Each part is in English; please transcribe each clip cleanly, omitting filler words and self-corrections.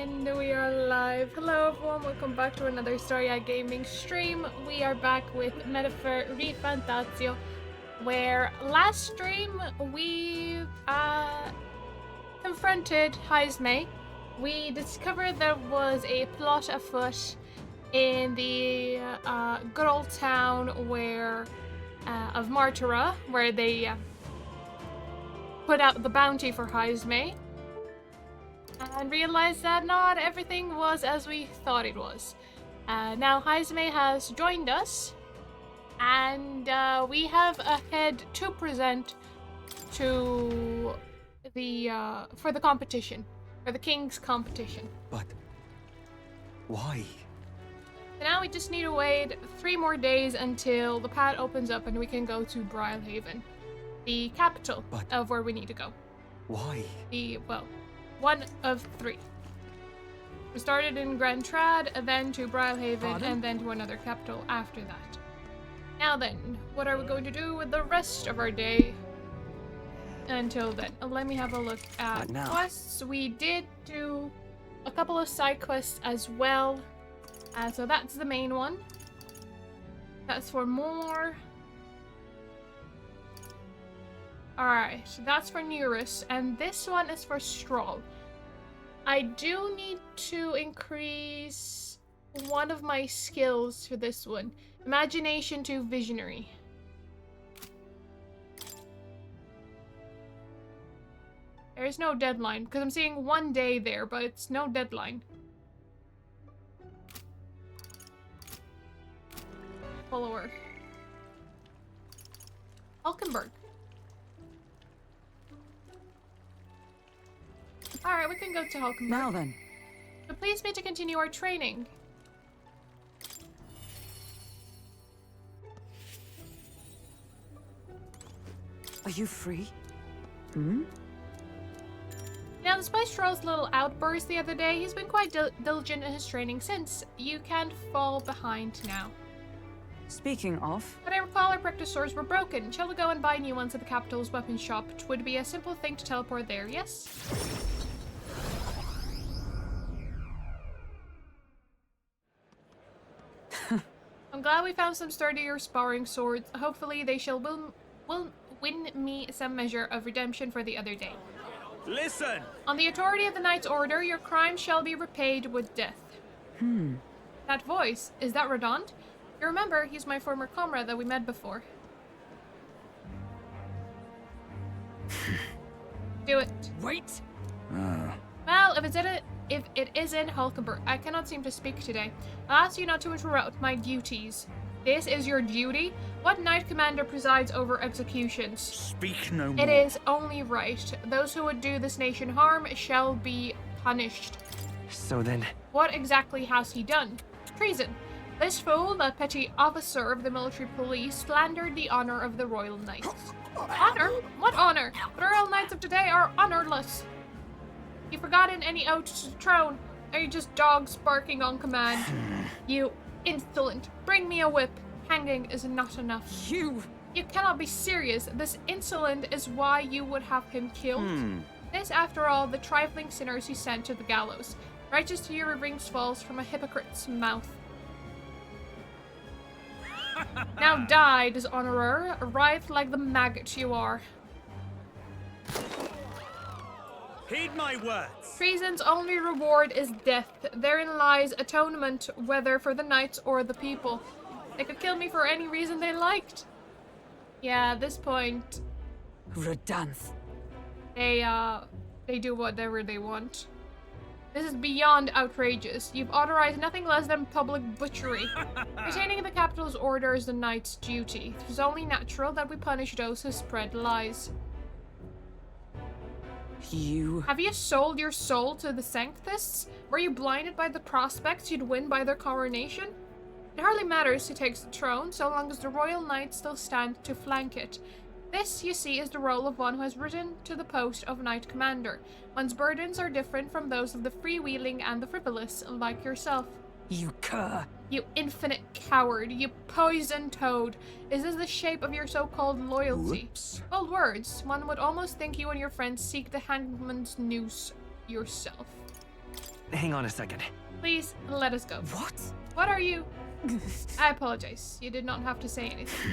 And we are live. Hello everyone, welcome back to another Story Gaming stream. We are back with Metaphor ReFantazio, where last stream we confronted Heisme. We discovered there was a plot afoot in the good old town of Martira, where they put out the bounty for Heisme. And realized that not everything was as we thought it was. Now Heisme has joined us, and we have a head to present to the for the competition, for the King's competition. But why? So now we just need to wait 3 more days until the pad opens up and we can go to Brylehaven, the capital of where we need to go. Why? One of 3. We started in Grand Trad, then to Brylehaven, and then to another capital after that. Now then, what are we going to do with the rest of our day until then? Let me have a look at quests. We did do a couple of side quests as well. So that's the main one. That's for more. Alright, so that's for Neurus, and this one is for Stroll. I do need to increase one of my skills for this one. Imagination to Visionary. There is no deadline, because I'm seeing 1 day there, but it's no deadline. Follower. Hulkenberg. Alright, we can go to Hulkenberg. Now then. So please me to continue our training. Are you free? Hmm? Now, despite Stroll's little outburst the other day, he's been quite diligent in his training since. You can't fall behind now. Speaking of... But I recall our practice swords were broken. Shall we go and buy new ones at the capital's weapon shop? It would be a simple thing to teleport there, yes? I'm glad we found some sturdier sparring swords. Hopefully they shall win me some measure of redemption for the other day. Listen! On the authority of the Knight's Order, your crime shall be repaid with death. That voice, is that Rodant? You remember, he's my former comrade that we met before. Do it. Wait! Well, if it isn't Hulkenberg, I cannot seem to speak today. I'll ask you not to interrupt my duties. This is your duty? What Knight Commander presides over executions? Speak no more. It is only right. Those who would do this nation harm shall be punished. So then... What exactly has he done? Treason. This fool, the petty officer of the military police, slandered the honor of the Royal Knights. Honor? What honor? The Royal Knights of today are honorless. You forgotten any oath to the throne? Are you just dogs barking on command? You insolent. Bring me a whip. Hanging is not enough. You cannot be serious. This insolent is why you would have him killed. This, after all, the trifling sinners he sent to the gallows. Righteous fury rings falls from a hypocrite's mouth. Now die, dishonorer. Writhe like the maggot you are. Heed my words. Treason's only reward is death. Therein lies atonement, whether for the knights or the people. They could kill me for any reason they liked. Yeah, at this point... Rodanthe. They do whatever they want. This is beyond outrageous. You've authorized nothing less than public butchery. Retaining the capital's order is the knight's duty. It is only natural that we punish those who spread lies. Have you sold your soul to the Sanctists? Were you blinded by the prospects you'd win by their coronation? It hardly matters who takes the throne, so long as the royal knights still stand to flank it. This, you see, is the role of one who has risen to the post of Knight Commander. One's burdens are different from those of the freewheeling and the frivolous, like yourself. You cur! You infinite coward! You poison toad! Is this the shape of your so-called loyalty? Whoops. Bold words. One would almost think you and your friends seek the hangman's noose yourself. hang on a second. Please, let us go. What? What are you? I apologize. You did not have to say anything.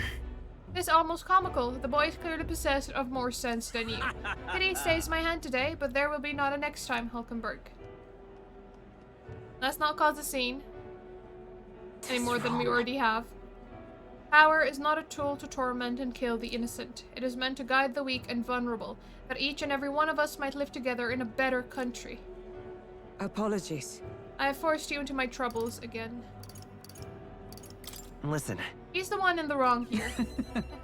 This is almost comical. The boy is clearly possessed of more sense than you. Pity stays my hand today, but there will be not a next time, Hulkenberg. Let's not cause a scene. Any more than we already have. Power is not a tool to torment and kill the innocent. It is meant to guide the weak and vulnerable, that each and every one of us might live together in a better country. Apologies. I have forced you into my troubles again. Listen, He's the one in the wrong here.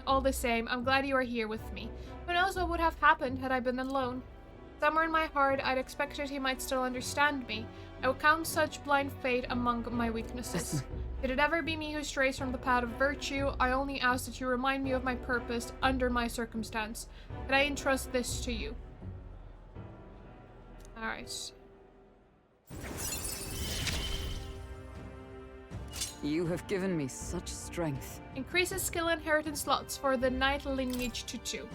All the same, I'm glad you are here with me. Who knows what would have happened had I been alone? Somewhere in my heart, I'd expected he might still understand me. I would count such blind fate among my weaknesses. Did it ever be me who strays from the path of virtue? I only ask that you remind me of my purpose under my circumstance. That I entrust this to you. Alright. You have given me such strength. Increases skill inheritance slots for the knight lineage to 2.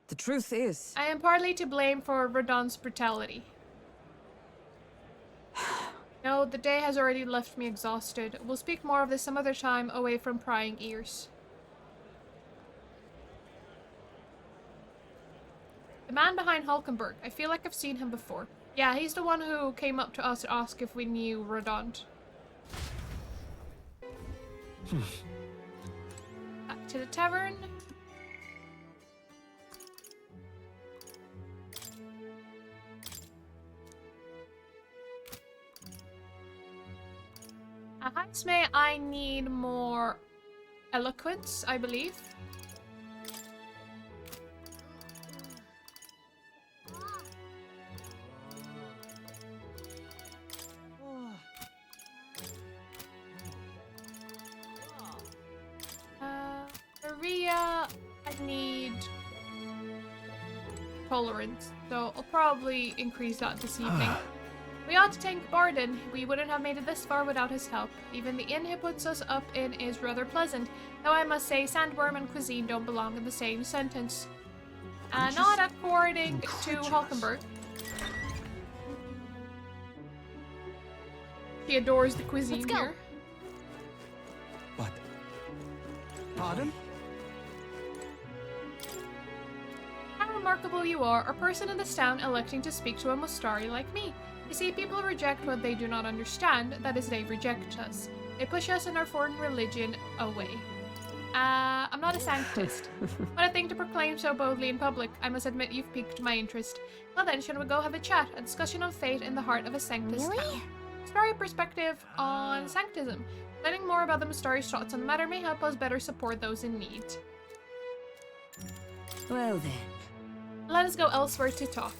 The truth is, I am partly to blame for Radon's brutality. No, the day has already left me exhausted. We'll speak more of this some other time, away from prying ears. The man behind Hulkenberg. I feel like I've seen him before. Yeah, he's the one who came up to us to ask if we knew Radon. Back to the tavern. May I need more eloquence, I believe. Maria, I need tolerance, so I'll probably increase that this evening. We ought to thank Barden. We wouldn't have made it this far without his help. Even the inn he puts us up in is rather pleasant, though I must say sandworm and cuisine don't belong in the same sentence. Not according to Hulkenberg. She adores the cuisine here. What? Pardon? How remarkable you are, a person in this town electing to speak to a Mustari like me. You see, people reject what they do not understand, that is, they reject us. They push us and our foreign religion away. I'm not a sanctist. What a thing to proclaim so boldly in public. I must admit you've piqued my interest. Well then, shall we go have a chat, a discussion on fate in the heart of a sanctus town? Mustari perspective on sanctism. Learning more about the Mustari's thoughts on the matter may help us better support those in need. well then. Let us go elsewhere to talk.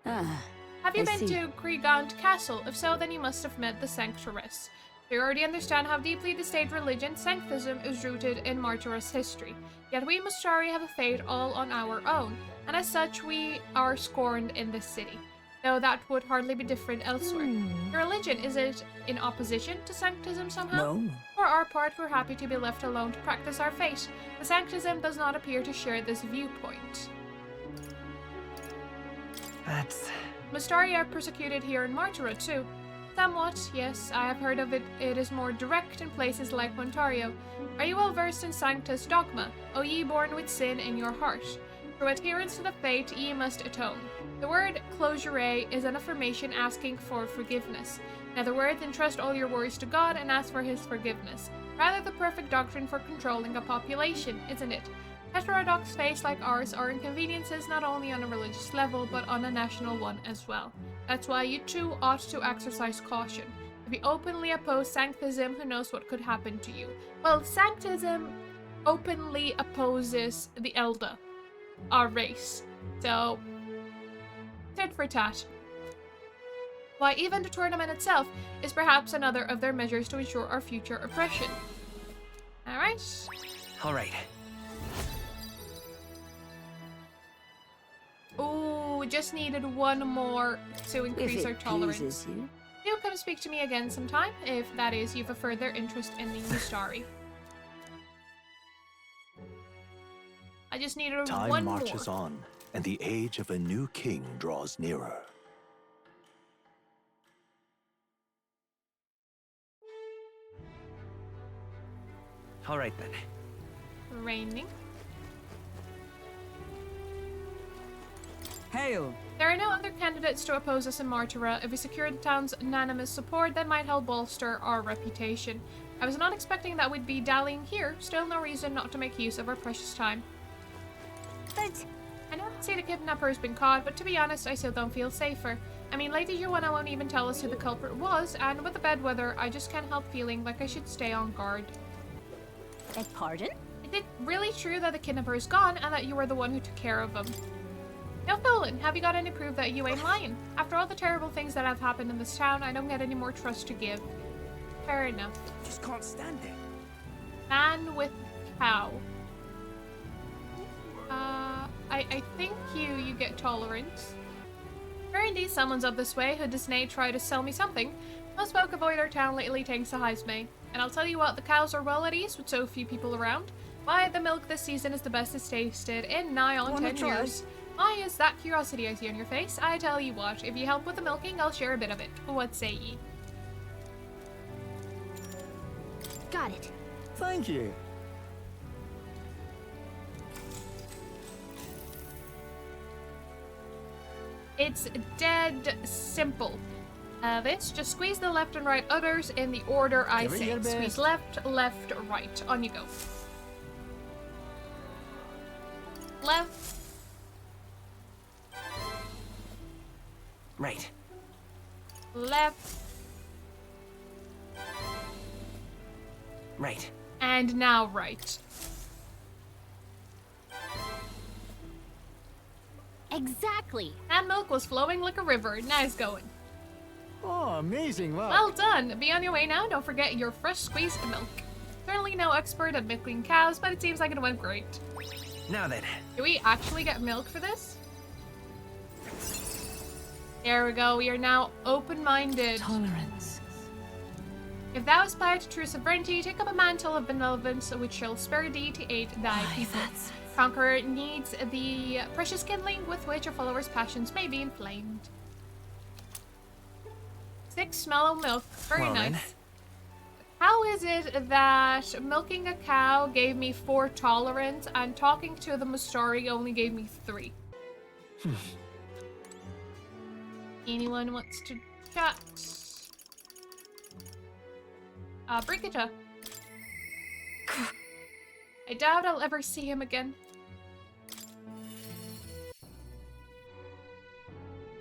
Have you I been see. to Kriegand Castle? If so, then you must have met the Sanctoress. You already understand how deeply the state religion, Sanctism, is rooted in Martyrus history. Yet we Mustari have a fate all on our own, and as such we are scorned in this city. Though that would hardly be different elsewhere. Your religion, is it in opposition to Sanctism somehow? No. For our part, we're happy to be left alone to practice our faith. The Sanctism does not appear to share this viewpoint. That's... Mustari are persecuted here in Martyra too. Somewhat, yes, I have heard of it. It is more direct in places like Ontario. Are you well versed in Sanctus dogma? O ye born with sin in your heart. Through adherence to the faith, ye must atone. The word closure is an affirmation asking for forgiveness. In other words, entrust all your worries to God and ask for his forgiveness. Rather the perfect doctrine for controlling a population, isn't it? Heterodox faiths like ours are inconveniences not only on a religious level, but on a national one as well. That's why you too ought to exercise caution. If you openly oppose Sanctism, who knows what could happen to you? Well, Sanctism openly opposes the Elder, our race. So, tit for tat. Why, even the tournament itself is perhaps another of their measures to ensure our future oppression. Alright. Alright. Ooh, just needed one more to increase our tolerance. You. Do come speak to me again sometime, if that is, you've a further interest in the Mustari. I just needed Time one marches more. on, and the age of a new king draws nearer. All right then. Raining. Hail! There are no other candidates to oppose us in Martira. If we secure the town's unanimous support, that might help bolster our reputation. I was not expecting that we'd be dallying here. Still no reason not to make use of our precious time. But I know I say the kidnapper has been caught, but to be honest, I still don't feel safer. I mean, Lady Joanna won't even tell us who the culprit was, and with the bad weather, I just can't help feeling like I should stay on guard. beg pardon? Is it really true that the kidnapper is gone and that you were the one who took care of him? Now, Colin, have you got any proof that you ain't lying? After all the terrible things that have happened in this town, I don't get any more trust to give. Fair enough. Just can't stand it. Man with cow. I think you get tolerance. There indeed someone's up this way who does nay try to sell me something. Most folk avoid our town lately thanks to Heisme. And I'll tell you what, the cows are well at ease with so few people around. Why, the milk this season is the best it's tasted in nigh on 10 years. Why is that curiosity I see on your face? I tell you what, if you help with the milking, I'll share a bit of it. What say ye? Got it. Thank you. It's dead simple. This, just squeeze the left and right udders in the order I Give it say. your Squeeze best. left, left, right. On you go. Left. Right. Left. Right. And now right. Exactly. That milk was flowing like a river. Nice going. Oh, amazing work. Well done. Be on your way now. Don't forget your fresh squeezed milk. Certainly no expert at milking cows, but it seems like it went great. Now then. Do we actually get milk for this? There we go. We are now open-minded. Tolerance. If thou aspire to true sovereignty, take up a mantle of benevolence which shall spare thee to aid thy Why, people. that's... Conqueror needs the precious kindling with which your followers' passions may be inflamed. 6 mellow milk. Very Well, nice. then. How is it that milking a cow gave me 4 tolerance and talking to the Mustari only gave me 3? Anyone wants to chat? Brigitte. I doubt I'll ever see him again.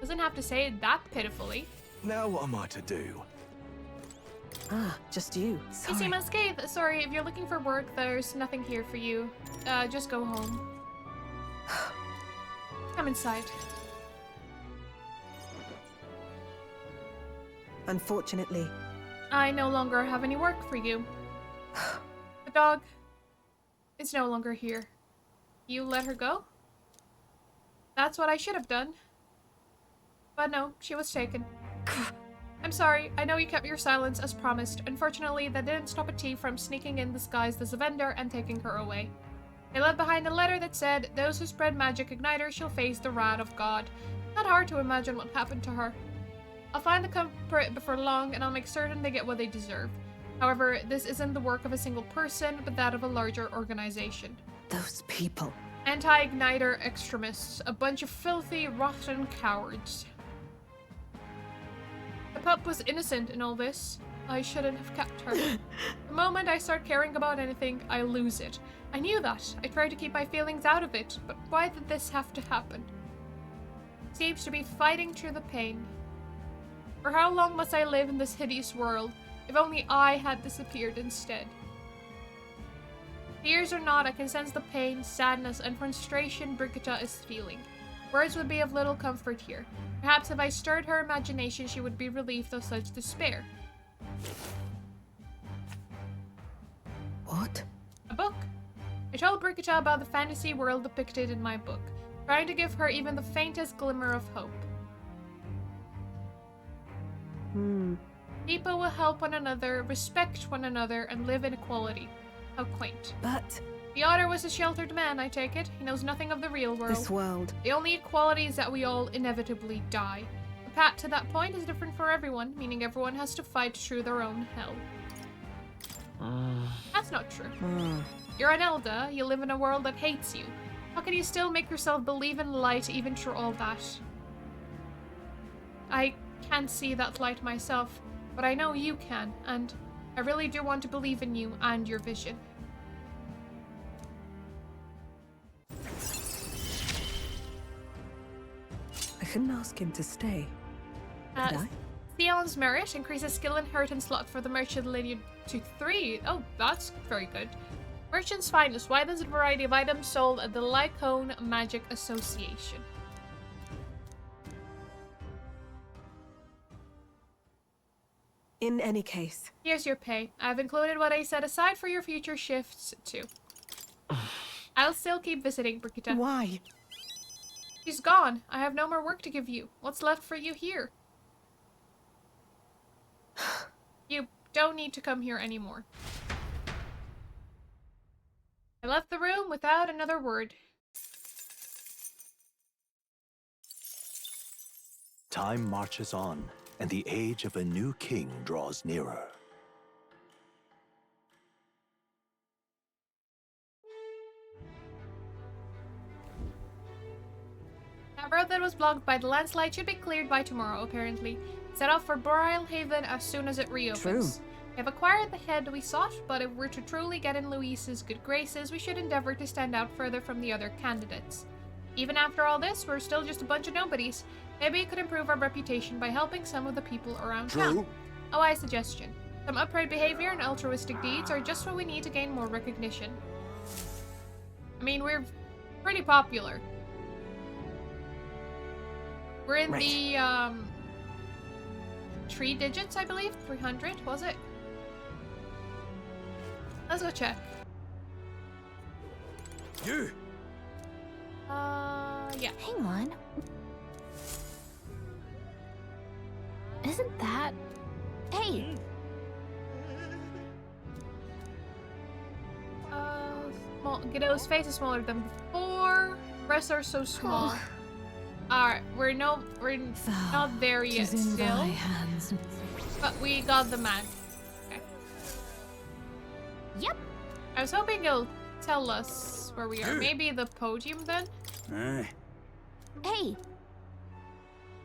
Doesn't have to say it that pitifully. Now what am I to do? Ah, just you. You Sorry. seem unscathed. Sorry, if you're looking for work, there's nothing here for you. Just go home. Come inside. Unfortunately, I no longer have any work for you. The dog is no longer here. You let her go? That's what I should have done. But no, she was taken. I'm sorry, I know you kept your silence as promised. Unfortunately, that didn't stop a thief from sneaking in disguised as a vendor and taking her away. They left behind a letter that said, "Those who spread magic igniter shall face the wrath of God." Not hard to imagine what happened to her. I'll find the culprit before long, and I'll make certain they get what they deserve. However, this isn't the work of a single person, but that of a larger organization. Those people. Anti-igniter extremists, a bunch of filthy, rotten cowards. The pup was innocent in all this. I shouldn't have kept her. The moment I start caring about anything, I lose it. I knew that. I tried to keep my feelings out of it, but why did this have to happen? Seems to be fighting through the pain. For how long must I live in this hideous world? If only I had disappeared instead. Tears or not, I can sense the pain, sadness, and frustration Brigitte is feeling. Words would be of little comfort here. Perhaps if I stirred her imagination, she would be relieved of such despair. What? A book. I told Brigitte about the fantasy world depicted in my book, trying to give her even the faintest glimmer of hope. People will help one another, respect one another, and live in equality. How quaint. But The otter was a sheltered man, I take it. He knows nothing of the real world. This world. The only equality is that we all inevitably die. The path to that point is different for everyone, meaning everyone has to fight through their own hell. That's not true. You're an elder, you live in a world that hates you. How can you still make yourself believe in light even through all that? I can't see that light myself, but I know you can, and I really do want to believe in you and your vision. I couldn't ask him to stay. Could I? Theon's merit increases skill inheritance slot for the merchant lineage to 3. Oh, that's very good. Merchant's finest widens the variety of items sold at the Lycone Magic Association. In any case. Here's your pay. I've included what I set aside for your future shifts, too. I'll still keep visiting, Brigitte. Why? She's gone. I have no more work to give you. What's left for you here? You don't need to come here anymore. I left the room without another word. Time marches on, and the age of a new king draws nearer. That road that was blocked by the landslide should be cleared by tomorrow, apparently. Set off for Brilhaven as soon as it reopens. True. We have acquired the head we sought, but if we're to truly get in Luis's good graces, we should endeavor to stand out further from the other candidates. Even after all this, we're still just a bunch of nobodies. Maybe it could improve our reputation by helping some of the people around town. A wise suggestion. Some upright behavior and altruistic deeds are just what we need to gain more recognition. I mean, we're pretty popular. We're in the, 3 digits, I believe? 300, was it? Let's go check. You! Yeah. Hang on. Isn't that... Hey! Godot's face is smaller than before. Rest are so small. Alright, we're not there yet still. But we got the man. Okay. Yep. I was hoping you'll tell us where we are. Maybe the podium then? Hey!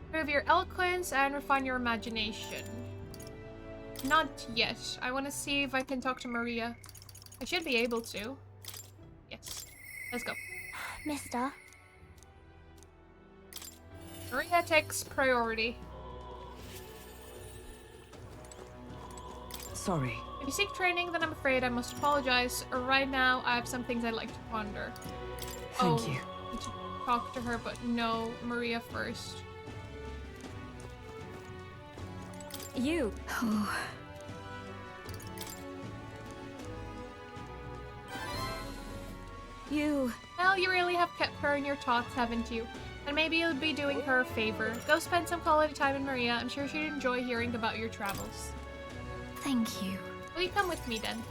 Improve your eloquence and refine your imagination. Not yet. I want to see if I can talk to Maria. I should be able to. Yes. Let's go. Mister. Maria takes priority. Sorry. If you seek training, then I'm afraid I must apologize. Right now, I have some things I'd like to ponder. Thank you. I need to talk to her, but no, Maria first. You. You. Well, you really have kept her in your thoughts, haven't you? And maybe you'll be doing her a favor. Go spend some quality time with Maria. I'm sure she'd enjoy hearing about your travels. Thank you. Will you come with me then?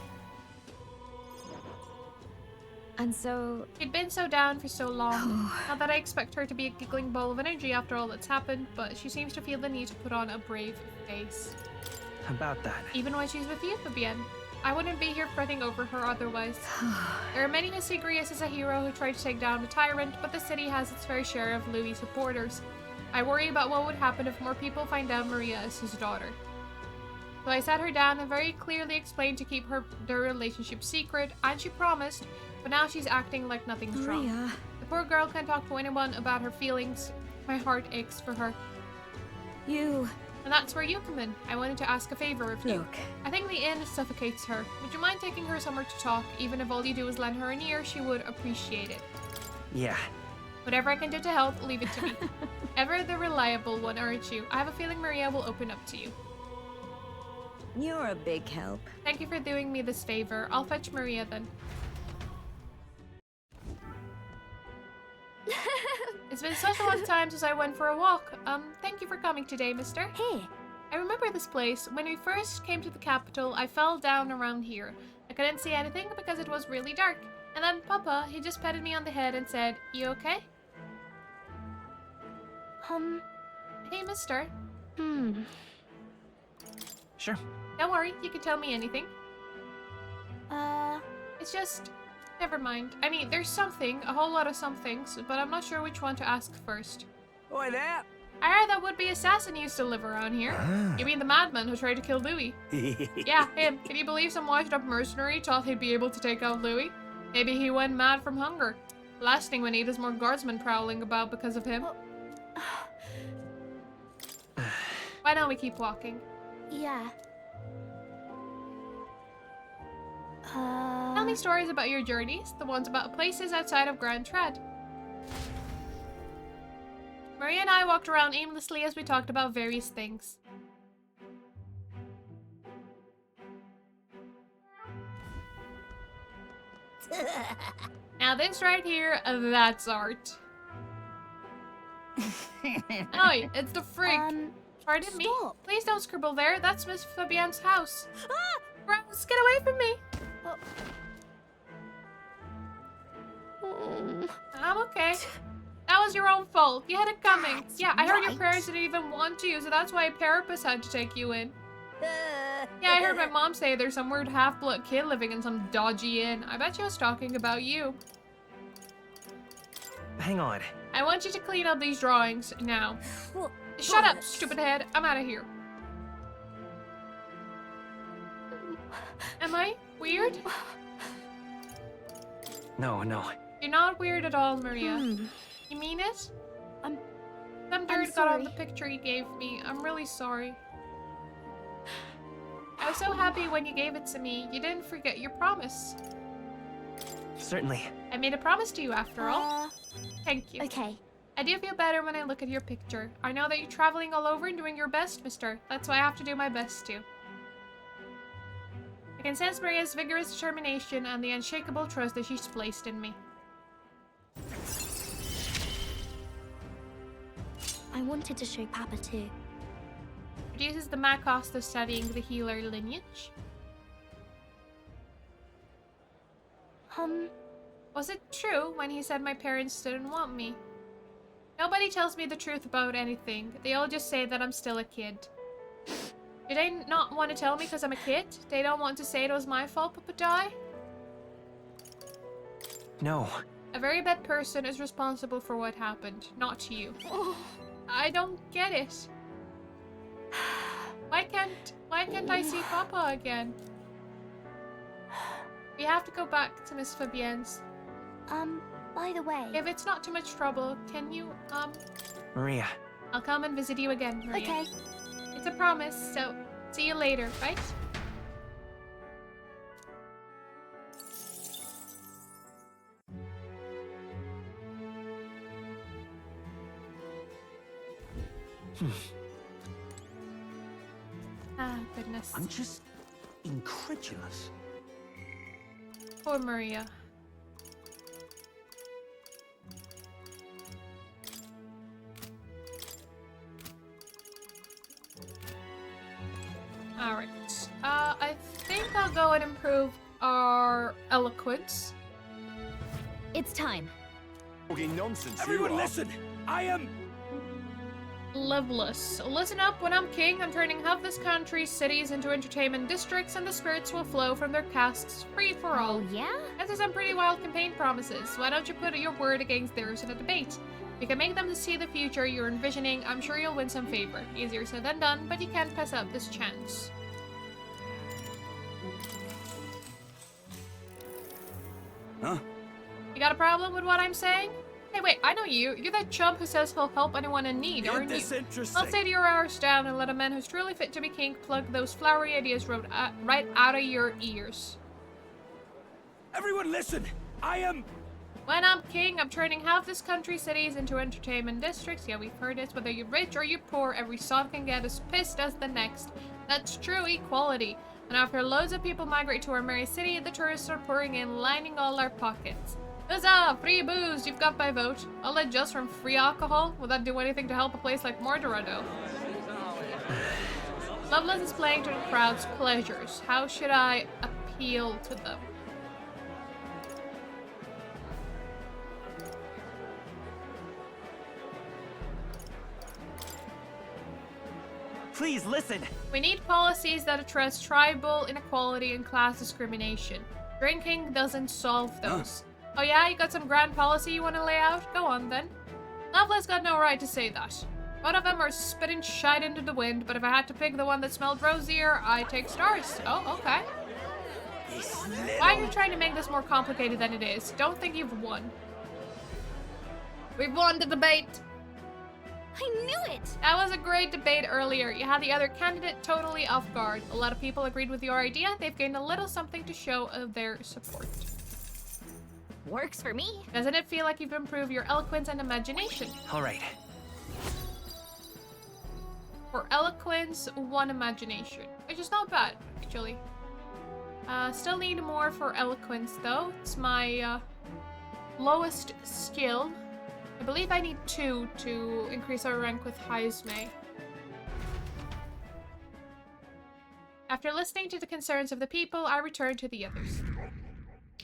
And so... She'd been so down for so long. Not that I expect her to be a giggling ball of energy after all that's happened, but she seems to feel the need to put on a brave face. About that. Even when she's with you, Fabienne. I wouldn't be here fretting over her otherwise. There are many who see Grius as a hero who tried to take down a tyrant, but the city has its fair share of Louis supporters. I worry about what would happen if more people find out Maria is his daughter. So I sat her down and very clearly explained to keep their relationship secret, and she promised, but now she's acting like nothing's wrong. Maria. The poor girl can't talk to anyone about her feelings. My heart aches for her. You. And that's where you come in. I wanted to ask a favor of you. Look. I think the inn suffocates her. Would you mind taking her somewhere to talk? Even if all you do is lend her an ear, she would appreciate it. Yeah. Whatever I can do to help, leave it to me. Ever the reliable one, aren't you? I have a feeling Maria will open up to you. You're a big help. Thank you for doing me this favor. I'll fetch Maria then. It's been such a long time since I went for a walk. Thank you for coming today, mister. Hey! I remember this place. When we first came to the capital, I fell down around here. I couldn't see anything because it was really dark. And then Papa, he just patted me on the head and said, "You okay?" Hey, mister. Sure. Don't worry, you can tell me anything. It's just... Never mind. I mean, there's something, a whole lot of somethings, but I'm not sure which one to ask first. Oi there! I heard that would-be assassin used to live around here. You mean the madman who tried to kill Louis? Yeah, him. Can you believe some washed-up mercenary thought he'd be able to take out Louis? Maybe he went mad from hunger. Last thing we need is more guardsmen prowling about because of him. Why don't we keep walking? Yeah. Tell me stories about your journeys, the ones about places outside of Grand Tread. Maria and I walked around aimlessly as we talked about various things. Now this right here, that's art. Oh, it's the freak. Pardon me? Stop. Please don't scribble there. That's Miss Fabienne's house. Gross, get away from me. I'm okay. That was your own fault. You had it coming. That's Yeah, I heard your right. parents didn't even want to, so that's why a therapist had to take you in. Yeah, I heard my mom say there's some weird half-blood kid living in some dodgy inn. I bet she was talking about you. Hang on. I want you to clean up these drawings now. Shut up, stupid head. I'm out of here. Am I weird? No. You're not weird at all, Maria. You mean it? Some dirt got on the picture you gave me. I'm really sorry. I was so happy when you gave it to me. You didn't forget your promise. Certainly. I made a promise to you after all. Thank you. Okay. I do feel better when I look at your picture. I know that you're traveling all over and doing your best, mister. That's why I have to do my best too. I can sense Maria's vigorous determination and the unshakable trust that she's placed in me. I wanted to show Papa too. Reduces the max cost of studying the healer lineage. Was it true when he said my parents didn't want me? Nobody tells me the truth about anything. They all just say that I'm still a kid. Do they not want to tell me because I'm a kid? They don't want to say it was my fault Papa died? No. A very bad person is responsible for what happened, not you. I don't get it. Why can't I see Papa again? We have to go back to Miss Fabienne's. By the way. If it's not too much trouble, can you, Maria. I'll come and visit you again, Maria. Okay. It's a promise, so see you later, right? Ah, goodness. I'm just incredulous. Poor Maria. Alright. I think I'll go and improve our eloquence. It's time. Talking nonsense. Everyone listen! I am... Loveless. Listen up, when I'm king, I'm turning half this country's cities into entertainment districts, and the spirits will flow from their casks, free for all. Oh, yeah? These are some pretty wild campaign promises. Why don't you put your word against theirs in a debate? You can make them to see the future you're envisioning. I'm sure you'll win some favor. Easier said than done, but you can't pass up this chance. Huh? You got a problem with what I'm saying? Hey, wait, I know you. You're that chump who says he'll help anyone in need, aren't you? interesting. I'll say to your hours down and let a man who's truly fit to be king plug those flowery ideas right out of your ears. Everyone listen! I am... When I'm king, I'm turning half this country's cities into entertainment districts. Yeah, we've heard it. Whether you're rich or you're poor, every son can get as pissed as the next. That's true equality. And after loads of people migrate to our merry city, the tourists are pouring in, lining all our pockets. Huzzah! Free booze! You've got my vote. I'll adjust from free alcohol. Will that do anything to help a place like Mordor, though? Loveless is playing to the crowd's pleasures. How should I appeal to them? please listen. We need policies that address tribal inequality and class discrimination. Drinking doesn't solve those. Oh yeah, you got some grand policy you want to lay out? Go on then. Lovelace got no right to say that. Both of them are spitting shite into the wind, but if I had to pick the one that smelled rosier, I'd take Stars. Oh, okay. Why are you trying to make this more complicated than it is? Don't think you've won. We've won the debate. I knew it! That was a great debate earlier. You had the other candidate totally off guard. A lot of people agreed with your idea. They've gained a little something to show of their support. Works for me. Doesn't it feel like you've improved your eloquence and imagination? All right. For eloquence, 1 imagination. Which is not bad, actually. Still need more for eloquence, though. It's my lowest skill. I believe I need 2 to increase our rank with Heisme. After listening to the concerns of the people, I return to the others.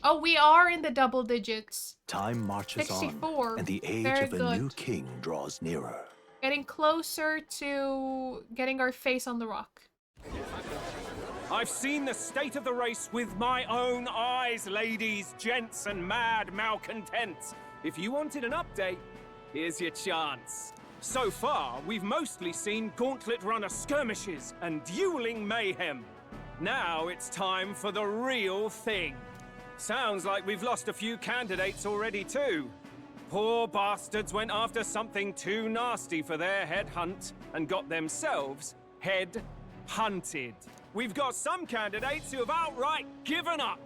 Oh, we are in the double digits. Time marches 64. on, and the age Very of a good. new king draws nearer. Getting closer to getting our face on the rock. I've seen the state of the race with my own eyes, ladies, gents, and mad malcontents. If you wanted an update, here's your chance. So far, we've mostly seen gauntlet runner skirmishes and dueling mayhem. Now it's time for the real thing. Sounds like we've lost a few candidates already too. Poor bastards went after something too nasty for their head hunt and got themselves head hunted. We've got some candidates who have outright given up.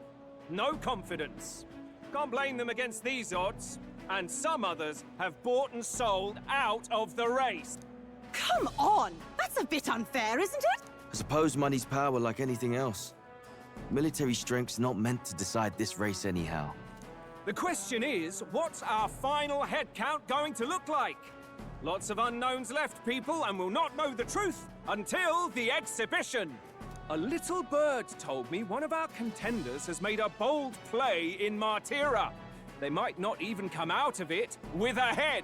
No confidence. Can't blame them against these odds. And some others have bought and sold out of the race. Come on! That's a bit unfair, isn't it? I suppose money's power like anything else. Military strength's not meant to decide this race anyhow. The question is, what's our final head count going to look like? Lots of unknowns left, people, and we'll not know the truth until the exhibition. A little bird told me one of our contenders has made a bold play in Martira. They might not even come out of it with a head.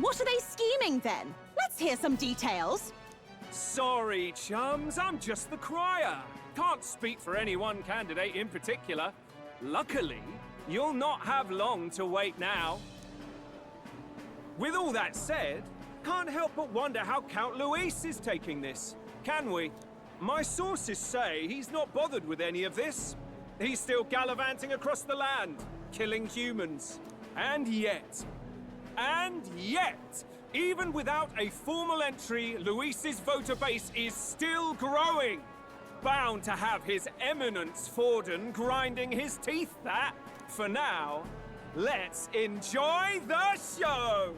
What are they scheming then? Let's hear some details. Sorry, chums, I'm just the crier. Can't speak for any one candidate in particular. Luckily, you'll not have long to wait now. With all that said, can't help but wonder how Count Luis is taking this. Can we? My sources say he's not bothered with any of this. He's still gallivanting across the land, killing humans. And yet, even without a formal entry, Luis's voter base is still growing. Bound to have his eminence Forden grinding his teeth that. For now, let's enjoy the show!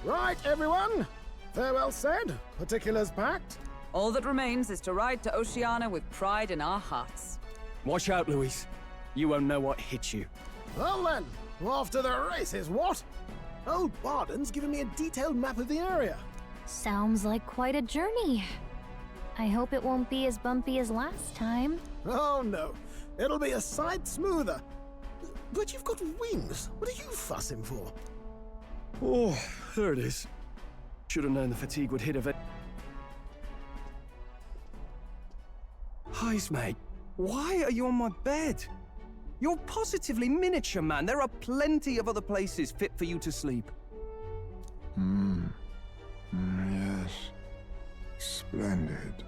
Right, everyone. Farewell said, particulars packed. All that remains is to ride to Oceania with pride in our hearts. Watch out, Luis. You won't know what hit you. Well then, off to the races, what? Old Barden's given me a detailed map of the area. Sounds like quite a journey. I hope it won't be as bumpy as last time. Oh no, it'll be a sight smoother. But you've got wings. What are you fussing for? Oh, there it is. Should have known the fatigue would hit of it. Heisme, why are you on my bed? You're positively miniature, man. There are plenty of other places fit for you to sleep. Yes. Splendid.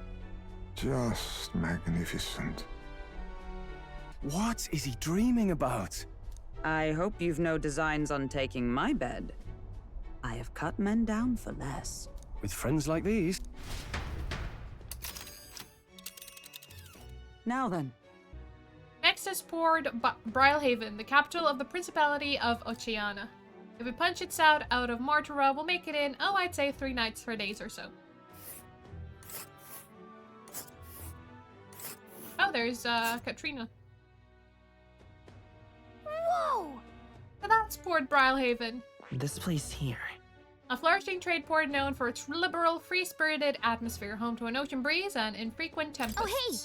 Just magnificent. What is he dreaming about? I hope you've no designs on taking my bed. I have cut men down for less. With friends like these? Now then. Next is Port Brylehaven, the capital of the Principality of Oceania. If we punch its out of Martira, we'll make it in, I'd say 3 nights, 4 days or so. Oh, there's Katrina. Whoa! So that's Port Brylehaven. This place here. A flourishing trade port known for its liberal, free-spirited atmosphere, home to an ocean breeze and infrequent tempests. Oh, hey!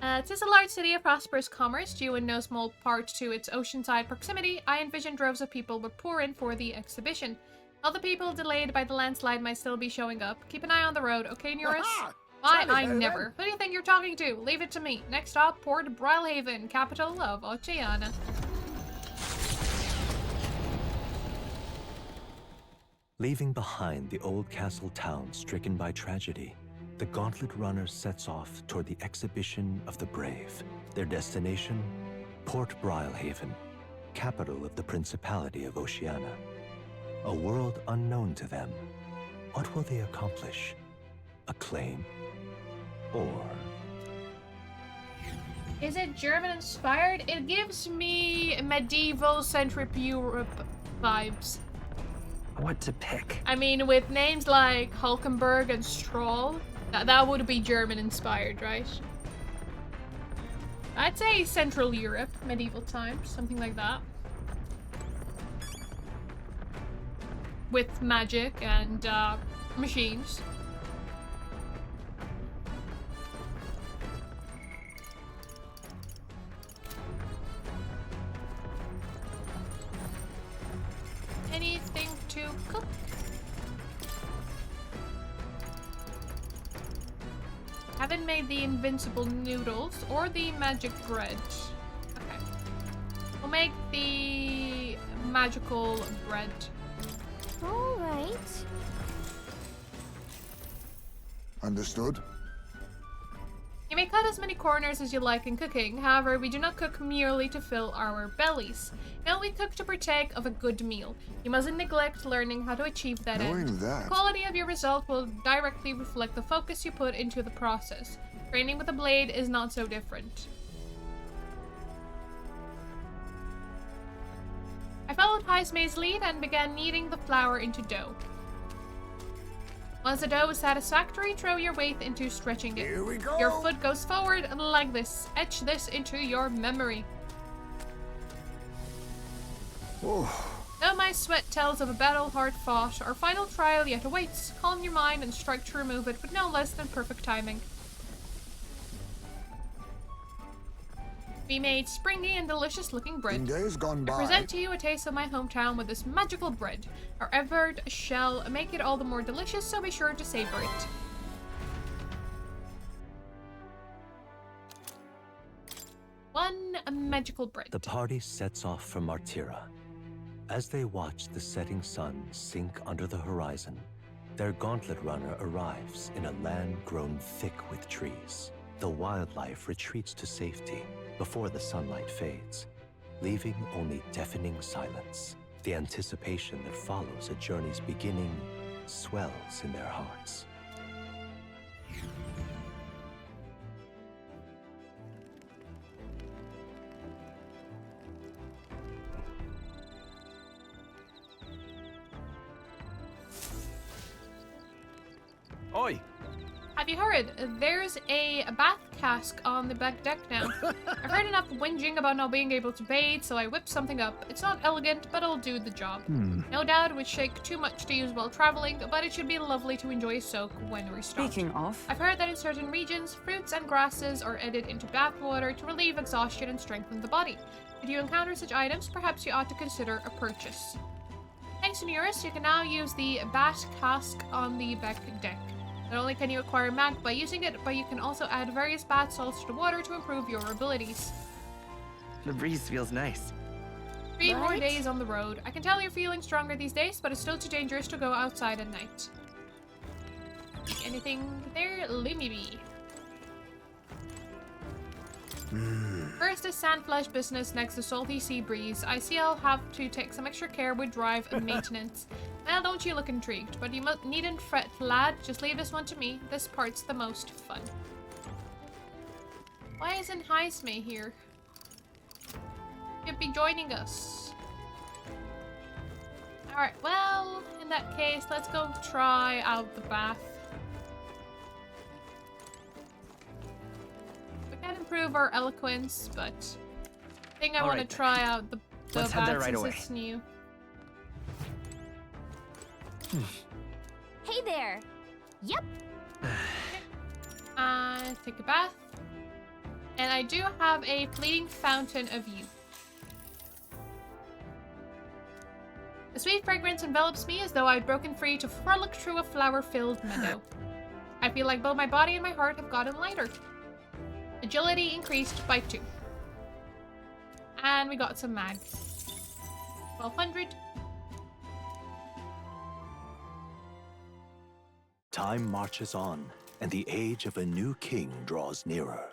'Tis a large city of prosperous commerce, due in no small part to its oceanside proximity. I envision droves of people would pour in for the exhibition. All the people delayed by the landslide might still be showing up. Keep an eye on the road, okay, Neurus? Aha! Why? Tally I ho, never. then. Who do you think you're talking to? Leave it to me. Next stop, Port Brilhaven, capital of Oceania. Leaving behind the old castle town stricken by tragedy, the Gauntlet Runner sets off toward the exhibition of the brave. Their destination, Port Brilhaven, capital of the Principality of Oceania. A world unknown to them. What will they accomplish? Acclaim? Or... Is it German-inspired? It gives me medieval-centric Europe vibes. What to pick? I mean, with names like Hulkenberg and Stroll, that would be German-inspired, right? I'd say Central Europe, medieval times, something like that. With magic and machines. Anything to cook? Haven't made the invincible noodles or the magic bread. Okay. We'll make the magical bread. Alright. Understood? You may cut as many corners as you like in cooking, however, we do not cook merely to fill our bellies. No, we cook to partake of a good meal. You mustn't neglect learning how to achieve that end. Knowing that, The quality of your result will directly reflect the focus you put into the process. Training with a blade is not so different. I followed Heismay's lead and began kneading the flour into dough. Once the dough is satisfactory, throw your weight into stretching it. Here we go. Your foot goes forward like this. Etch this into your memory. oh, Though my sweat tells of a battle hard fought, our final trial yet awaits. Calm your mind and strike to remove it with no less than perfect timing. We made springy and delicious looking bread. in days gone I by, present to you a taste of my hometown with this magical bread. Our effort shall make it all the more delicious, so be sure to savor it. One magical bread. The party sets off for Martira. As they watch the setting sun sink under the horizon, their Gauntlet Runner arrives in a land grown thick with trees. The wildlife retreats to safety before the sunlight fades, leaving only deafening silence. The anticipation that follows a journey's beginning swells in their hearts. Oi! Have you heard? There's a bath cask on the back deck now. I've heard enough whinging about not being able to bathe, so I whipped something up. It's not elegant, but it'll do the job. No doubt it would shake too much to use while traveling, but it should be lovely to enjoy a soak when restocked. Speaking of, I've heard that in certain regions, fruits and grasses are added into bath water to relieve exhaustion and strengthen the body. If you encounter such items, perhaps you ought to consider a purchase. Thanks to Neurus, you can now use the bath cask on the back deck. Not only can you acquire mag by using it, but you can also add various bath salts to the water to improve your abilities. The breeze feels nice. 3 more Right? days on the road. I can tell you're feeling stronger these days, but it's still too dangerous to go outside at night. Anything there? Let me be. First is Sandflesh business next to Salty Sea Breeze. I see I'll have to take some extra care with drive and maintenance. Well, don't you look intrigued, but you needn't fret, lad. Just leave this one to me. This part's the most fun. Why isn't Heisme here? He'd be joining us. Alright, well, in that case, let's go try out the bath. We can improve our eloquence, but I think I want to Alright then. try out the Let's head bath there right since away. it's new. Hey there! Yep. Take a bath. And I do have a fleeting fountain of youth. A sweet fragrance envelops me as though I'd broken free to frolic through a flower-filled meadow. I feel like both my body and my heart have gotten lighter. Agility increased by 2. And we got some mags. 1200. Time marches on, and the age of a new king draws nearer.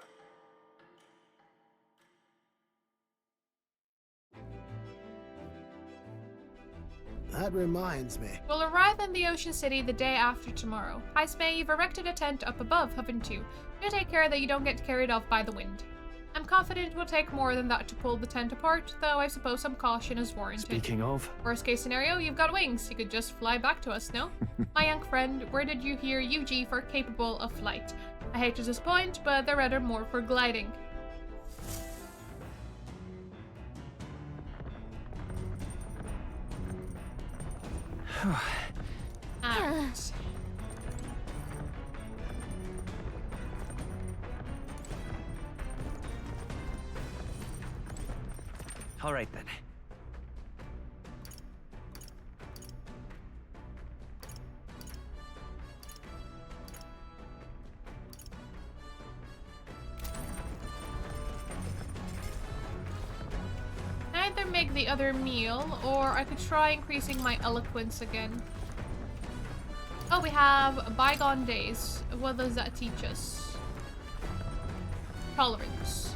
That reminds me. We'll arrive in the Ocean City the day after tomorrow. Hi, Smay, you've erected a tent up above, haven't you? Do take care that you don't get carried off by the wind. I'm confident it will take more than that to pull the tent apart, though I suppose some caution is warranted. Speaking of, Worst case scenario, you've got wings. You could just fly back to us, no? My young friend, where did you hear UG for capable of flight? I hate to disappoint, but they're rather more for gliding. Alright. all right then. I either make the other meal, or I could try increasing my eloquence again. Oh, we have bygone days. What does that teach us? Tolerance.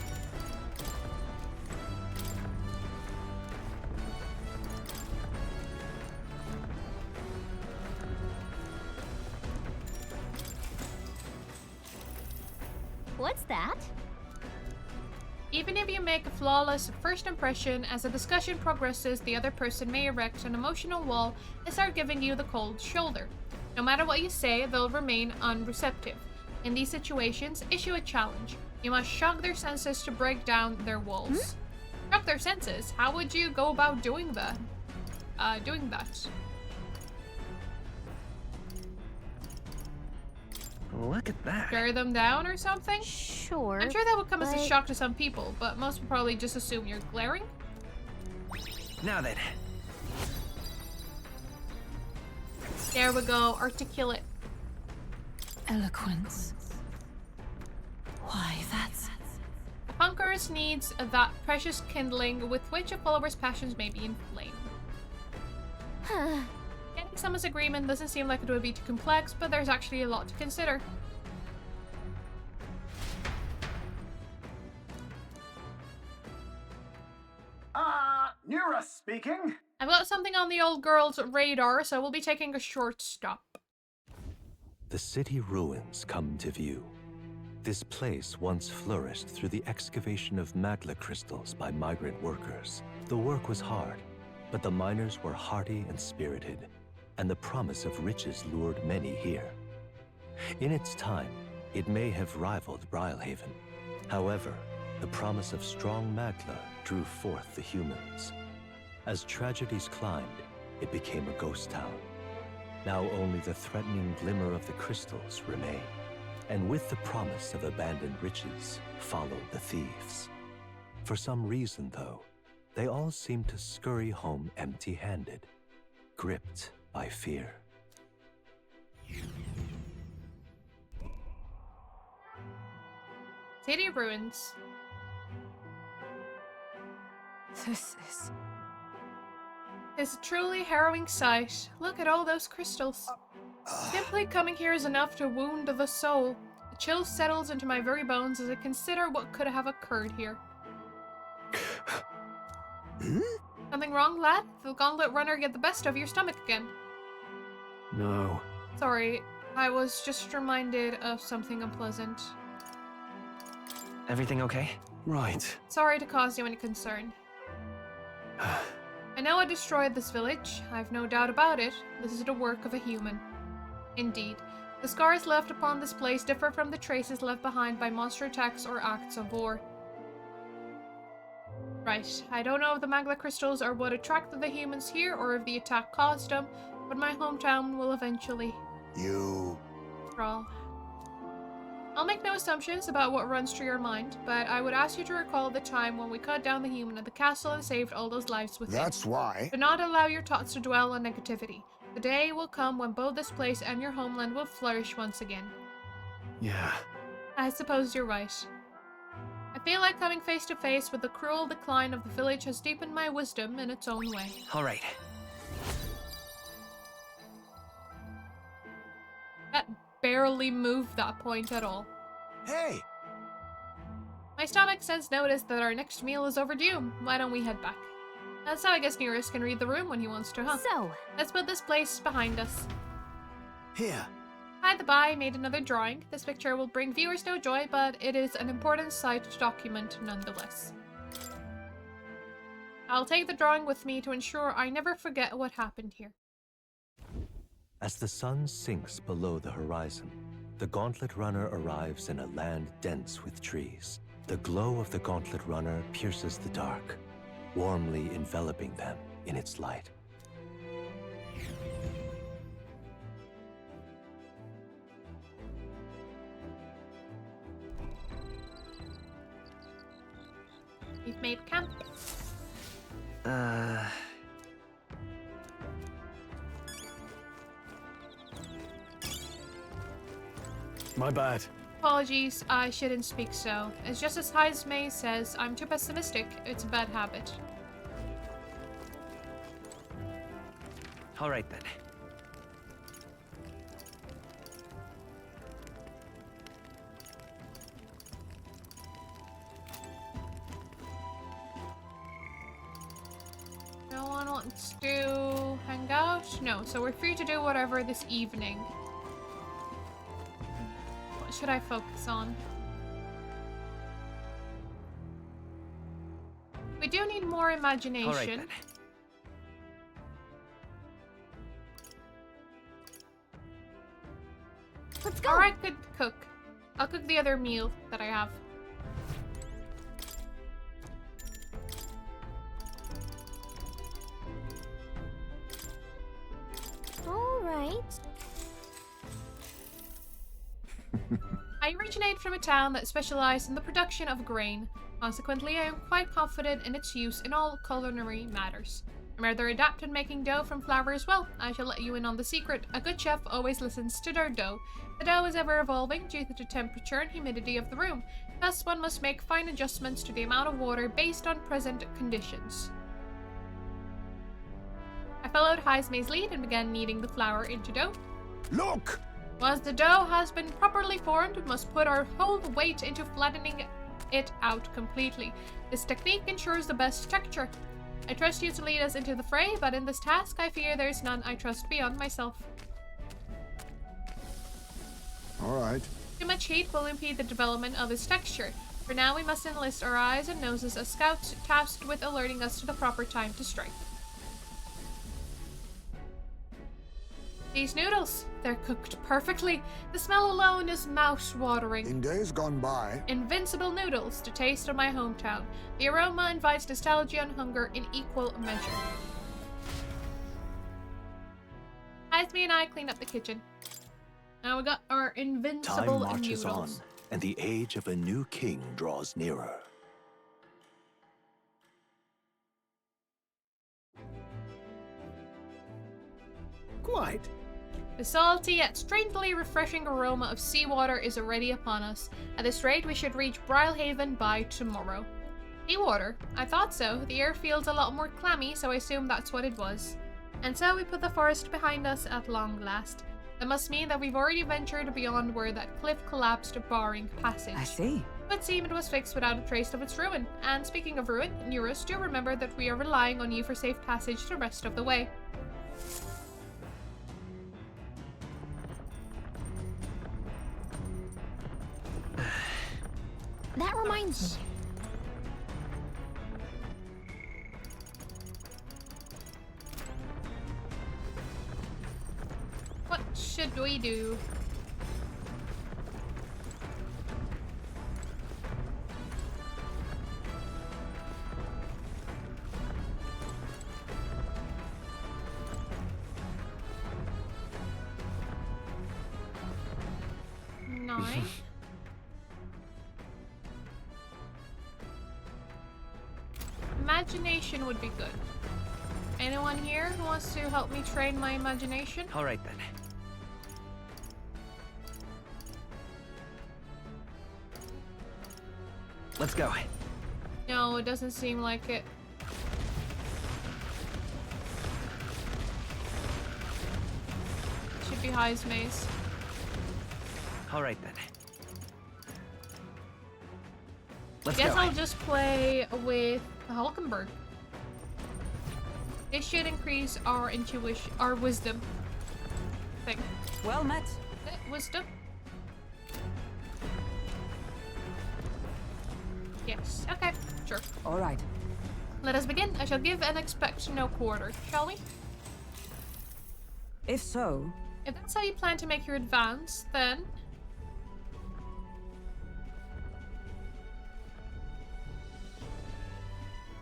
What's that? Even if you make a flawless first impression, as the discussion progresses, the other person may erect an emotional wall and start giving you the cold shoulder. No matter what you say, they'll remain unreceptive. In these situations, issue a challenge. You must shock their senses to break down their walls. Shock their senses? How would you go about doing that? Look at that. Tear them down or something? Sure. I'm sure that would come as a but- shock to some people, but most would probably just assume you're glaring. Now then. There we go, articulate. Eloquence. Why, that's... Conquerors needs that precious kindling with which a follower's passions may be inflamed. Getting someone's agreement doesn't seem like it would be too complex, but there's actually a lot to consider. Nura speaking. I've got something on the old girl's radar, so we'll be taking a short stop. The city ruins come to view. This place once flourished through the excavation of magla crystals by migrant workers. The work was hard, but the miners were hardy and spirited, and the promise of riches lured many here. In its time, it may have rivaled Brylehaven. However, the promise of strong magla drew forth the humans. As tragedies climbed, it became a ghost town. Now only the threatening glimmer of the crystals remain. And with the promise of abandoned riches followed the thieves. For some reason, though, they all seem to scurry home empty-handed, gripped by fear. City ruins. This is... It's a truly harrowing sight. Look at all those crystals. Simply coming here is enough to wound the soul. A chill settles into my very bones as I consider what could have occurred here. Something wrong, lad? Did the gauntlet runner get the best of your stomach again? No. Sorry, I was just reminded of something unpleasant. Everything okay? Right. Sorry to cause you any concern. I know I destroyed this village. I've no doubt about it. This is the work of a human. Indeed. The scars left upon this place differ from the traces left behind by monster attacks or acts of war. Right, I don't know if the magla crystals are what attracted the humans here or if the attack caused them, but my hometown will eventually You... crawl. I'll I'll make no assumptions about what runs through your mind, but I would ask you to recall the time when we cut down the human at the castle and saved all those lives within. That's why. Do not allow your thoughts to dwell on negativity. The day will come when both this place and your homeland will flourish once again. Yeah. I suppose you're right. I feel like coming face to face with the cruel decline of the village has deepened my wisdom in its own way. All right. That barely moved that point at all. Hey! My stomach sends notice that our next meal is overdue. Why don't we head back? That's how I guess Nearest can read the room when he wants to, huh? So, Let's put this place behind us. Here. By the by, I made another drawing. This picture will bring viewers no joy, but it is an important site to document nonetheless. I'll take the drawing with me to ensure I never forget what happened here. As the sun sinks below the horizon, the Gauntlet Runner arrives in a land dense with trees. The glow of the Gauntlet Runner pierces the dark, warmly enveloping them in its light. We've made camp. My bad. Apologies, I shouldn't speak so. It's just as Heismay says, I'm too pessimistic. It's a bad habit. All right then. No one wants to hang out? No, so we're free to do whatever this evening. What should I focus on? We do need more imagination. All right then. let's go. Or I could cook. I'll cook the other meal that I have. All right. I originate from a town that specialized in the production of grain. Consequently, I am quite confident in its use in all culinary matters. I'm rather adept at making dough from flour as well. I shall let you in on the secret. A good chef always listens to their dough. The dough is ever evolving due to the temperature and humidity of the room. Thus, one must make fine adjustments to the amount of water based on present conditions. I followed Heismay's lead and began kneading the flour into dough. Look! Once the dough has been properly formed, we must put our whole weight into flattening it out completely. This technique ensures the best texture. I trust you to lead us into the fray, but in this task, I fear there is none I trust beyond myself. All right. Too much heat will impede the development of its texture. For now, we must enlist our eyes and noses as scouts tasked with alerting us to the proper time to strike. These noodles, they're cooked perfectly. The smell alone is mouth-watering. In days gone by, Invincible noodles, the taste of my hometown. The aroma invites nostalgia and hunger in equal measure. Heismay and I clean up the kitchen. Now we got our invincible Time marches on, noodles. and the age of a new king draws nearer. Quite. The salty yet strangely refreshing aroma of seawater is already upon us. At this rate, we should reach Brylehaven by tomorrow. Seawater? I thought so. The air feels a lot more clammy, so I assume that's what it was. And so we put the forest behind us at long last. That must mean that we've already ventured beyond where that cliff collapsed, barring passage. I see. But seem it was fixed without a trace of its ruin. And speaking of ruin, Nearest, do remember that we are relying on you for safe passage the rest of the way. That reminds me. What should we do? Nine. imagination would be good. Anyone here who wants to help me train my imagination? All right then. Let's go. No, it doesn't seem like it. Should be High's maze. All right then. I guess I'll just play with the Hulkenberg. This should increase our intuition, our wisdom thing. Well met. Wisdom? Yes, okay, sure. All right. Let us begin. I shall give and expect no quarter, shall we? If so... If that's how you plan to make your advance, then...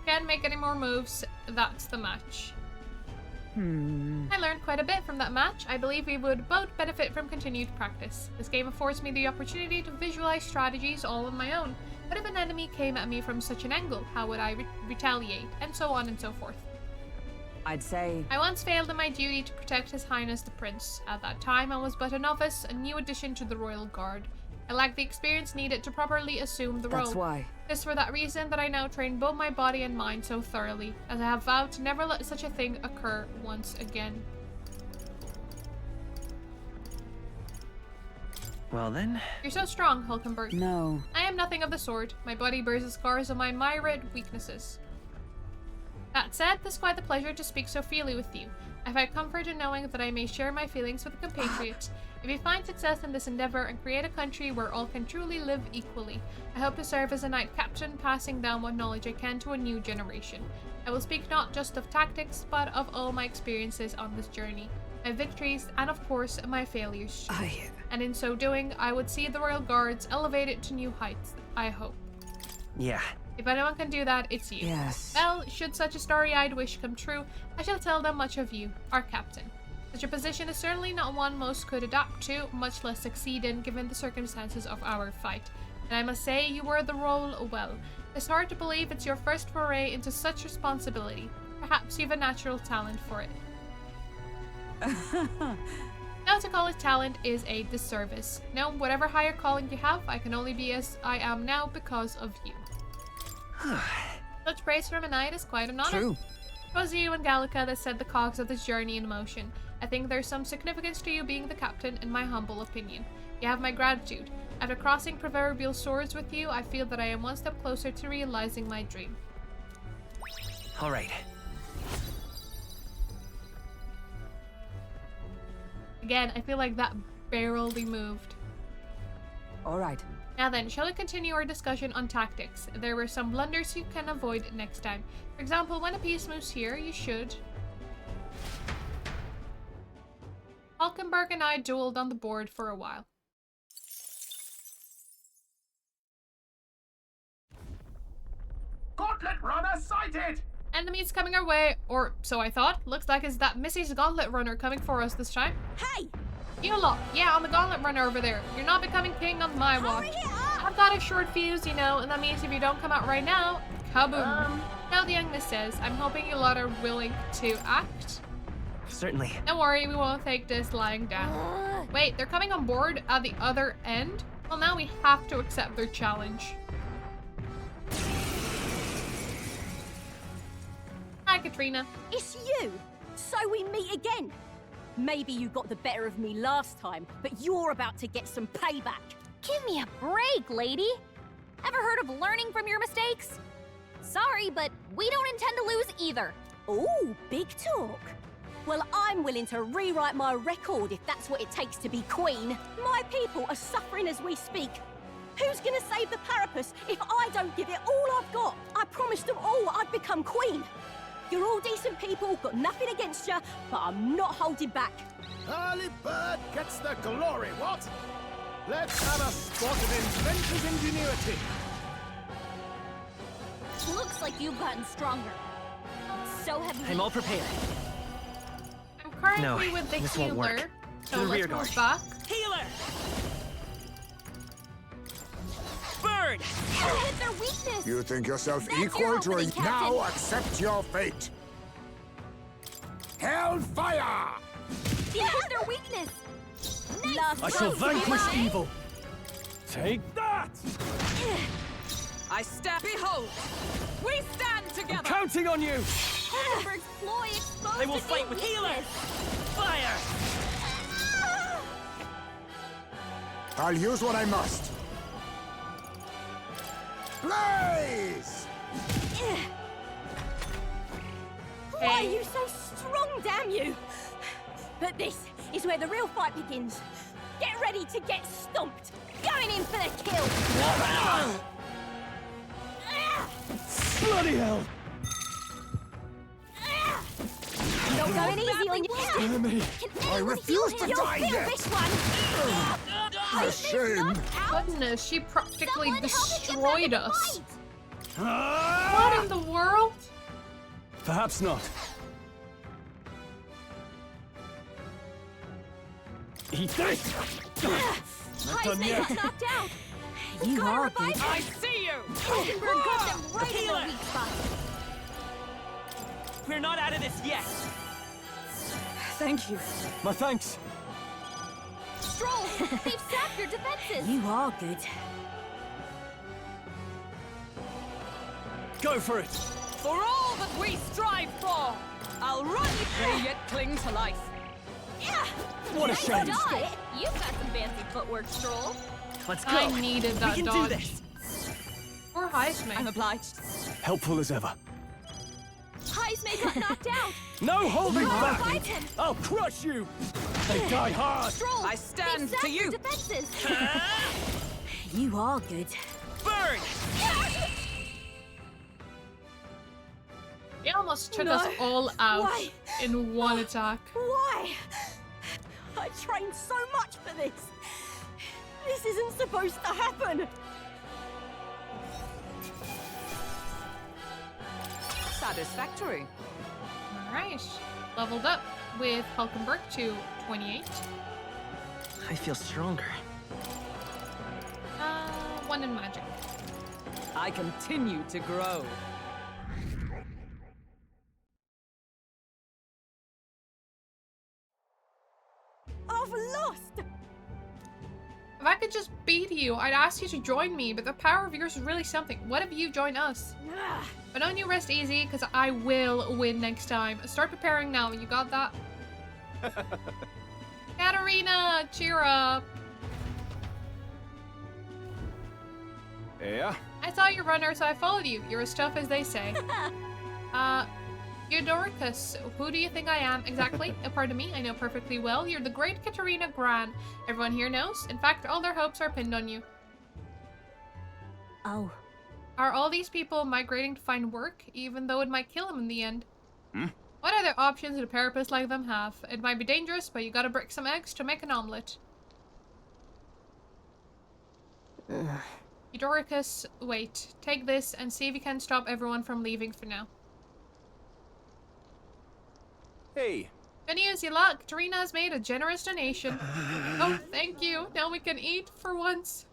Can't make any more moves. That's the match. I learned quite a bit from that match. I believe we would both benefit from continued practice. This game affords me the opportunity to visualize strategies all on my own. What if an enemy came at me from such an angle? How would I retaliate? And so on and so forth. I'd say... I once failed in my duty to protect His Highness the Prince. At that time, I was but a novice, a new addition to the Royal Guard. I lacked the experience needed to properly assume the role. That's why. It's for that reason that I now train both my body and mind so thoroughly, as I have vowed to never let such a thing occur once again. Well then. You're so strong, Hulkenberg. No. I am nothing of the sort. My body bears the scars of my myriad weaknesses. That said, it is quite the pleasure to speak so freely with you. I find comfort in knowing that I may share my feelings with a compatriot. If we find success in this endeavor and create a country where all can truly live equally, I hope to serve as a knight captain, passing down what knowledge I can to a new generation. I will speak not just of tactics, but of all my experiences on this journey, my victories, and of course, my failures. And in so doing, I would see the Royal Guards elevated to new heights, I hope. Yeah. If anyone can do that, it's you. Yes. Well, should such a starry-eyed wish come true, I shall tell them much of you, our captain. Such a position is certainly not one most could adapt to, much less succeed in, given the circumstances of our fight. And I must say, you were the role well. It's hard to believe it's your first foray into such responsibility. Perhaps you have a natural talent for it. Now to call it talent is a disservice. No, whatever higher calling you have, I can only be as I am now because of you. Such praise from a knight is quite an honor. True. It was you and Gallica that set the cogs of this journey in motion. I think there's some significance to you being the captain, in my humble opinion. You have my gratitude. After crossing proverbial swords with you, I feel that I am one step closer to realizing my dream. All right. Again, I feel like that barely moved. All right. Now then, shall we continue our discussion on tactics? There were some blunders you can avoid next time. For example, when a piece moves here, you should... Hulkenberg and I dueled on the board for a while. Gauntlet runner sighted! Enemies coming our way, or so I thought. Looks like it's that Missy's Gauntlet Runner coming for us this time. Hey! You lot, yeah, I'm the Gauntlet Runner over there. You're not becoming king on my watch. I've got a short fuse, you know, and that means if you don't come out right now, kaboom. Now the youngness says, I'm hoping you lot are willing to act. Certainly. Don't worry, we won't take this lying down. Wait, they're coming on board at the other end? Well, now we have to accept their challenge. Hi, Katrina. It's you! So we meet again! Maybe you got the better of me last time, but you're about to get some payback. Give me a break, lady. Ever heard of learning from your mistakes? Sorry, but we don't intend to lose either. Ooh, big talk. Well, I'm willing to rewrite my record if that's what it takes to be queen. My people are suffering as we speak. Who's gonna save the Parapus if I don't give it all I've got? I promised them all I'd become queen. You're all decent people, got nothing against you, but I'm not holding back. Early bird gets the glory, what? Let's have a spot of inventor's ingenuity. Looks like you've gotten stronger. So have you. I'm all prepared. I'm currently No, with the this won't healer, work. so To the let's rear move guard. back. Healer! Burn! You hit their weakness! You think yourself That's your equal to a... opening, Captain. Now accept your fate! Hellfire! You hit their weakness! Nice. I shall vanquish evil. Take that! I stand. Behold! We stand together! I'm counting on you! Hulkenberg's ploy exposed I will a fight new with weakness. healer! Fire! I'll use what I must. Blaze! Why are you so strong, damn you? But this is where the real fight begins. Get ready to get stomped. Going in for the kill. Bloody hell! Not going easy on you. Spare me! I refuse to You'll die feel yet! this one. A shame! Goodness, she practically destroyed us. Ah! What in the world? Perhaps not. Eat this! Not done Heisman yet. got knocked out. You Gotta are revive good. him. I see you! Hulkenberg got them right in the weak spot. We're not out of this yet! Thank you. My thanks. Stroll, they've sapped your defenses. You are good. Go for it! For all that we strive for, I'll run you. They yet cling to life. Yeah. What a Nice shame. dodge. You've got some fancy footwork, Stroll. Let's go! I needed that we can dodge. do this! Poor Heisman. I'm obliged. Helpful as ever. Heisman got knocked out. No holding Gotta back! revive him. I'll crush you! They die hard! Stroll, I stand they've to sapped you. your defenses. You are good. Burn! He almost took us all out Why? in one attack. Why? I trained so much for this. This isn't supposed to happen. Satisfactory. Alright. Leveled up with Hulkenberg to 28. I feel stronger. 1 in magic. I continue to grow. I've lost. If I could just beat you, I'd ask you to join me, but the power of yours is really something. What if you join us? But don't you rest easy, because I will win next time. Start preparing now. You got that? Katarina, cheer up. Yeah? I saw your runner, so I followed you. You're as tough as they say. Eudoricus, who do you think I am exactly? Pardon me, I know perfectly well. You're the great Katarina Gran. Everyone here knows. In fact, all their hopes are pinned on you. Oh. Are all these people migrating to find work, even though it might kill them in the end? Hmm? What other options do carapace like them have? It might be dangerous, but you gotta break some eggs to make an omelet. Eudoricus, wait. Take this and see if you can stop everyone from leaving for now. Hey, Good news, you lot. Katarina has made a generous donation. Oh, thank you. Now we can eat for once.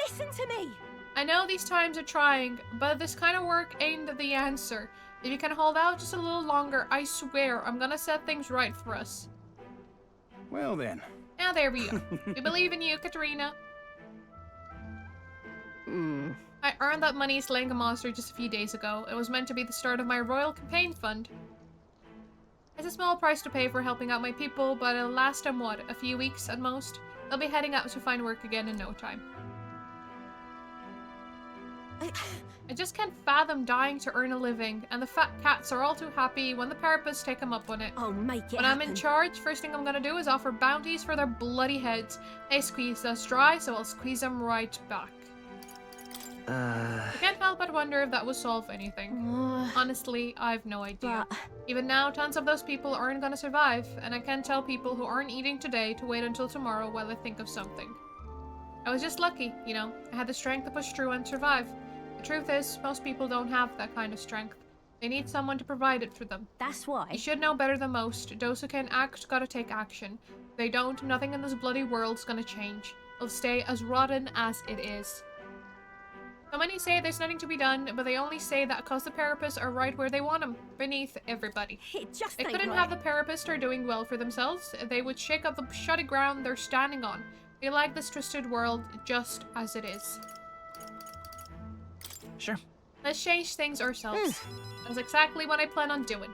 Listen to me. I know these times are trying, but this kind of work ain't the answer. If you can hold out just a little longer, I swear I'm gonna set things right for us. well then. Now there we go. We believe in you, Katarina. I earned that money slaying a monster just a few days ago. It was meant to be the start of my royal campaign fund. It's a small price to pay for helping out my people, but it'll last them, what, a few weeks at most? They'll be heading out to find work again in no time. I just can't fathom dying to earn a living, and the fat cats are all too happy when the Parapas take them up on it. I'll make it When I'm in happen. charge, first thing I'm gonna do is offer bounties for their bloody heads. They squeezed us dry, so I'll squeeze them right back. I can't help but wonder if that will solve anything. Honestly, I've no idea. But Even now, tons of those people aren't gonna survive, and I can't tell people who aren't eating today to wait until tomorrow while I think of something. I was just lucky, you know. I had the strength to push through and survive. The truth is, most people don't have that kind of strength. They need someone to provide it for them. that's why. You should know better than most. Those who can act gotta take action. If they don't, nothing in this bloody world's gonna change. It'll stay as rotten as it is. So many say there's nothing to be done, but they only say that because the Parapus are right where they want them, beneath everybody. It just They ain't couldn't right. have the Parapus are doing well for themselves. They would shake up the shoddy ground they're standing on. They like this twisted world just as it is. Sure. Let's change things ourselves. That's exactly what I plan on doing.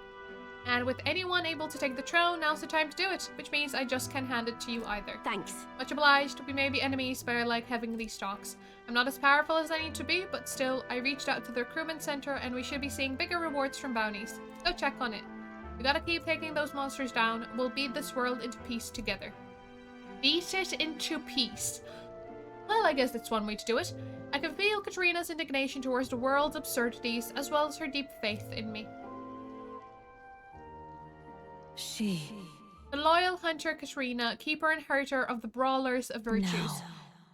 And with anyone able to take the throne, now's the time to do it, which means I just can't hand it to you either. Thanks. Much obliged. We may be enemies, but I like having these talks. I'm not as powerful as I need to be, but still, I reached out to the recruitment center and we should be seeing bigger rewards from bounties. Go check on it. We gotta keep taking those monsters down. We'll beat this world into peace together. Beat it into peace. Well, I guess that's one way to do it. I can feel Katrina's indignation towards the world's absurdities, as well as her deep faith in me. The loyal hunter Katrina, keeper and herder of the brawlers of virtues.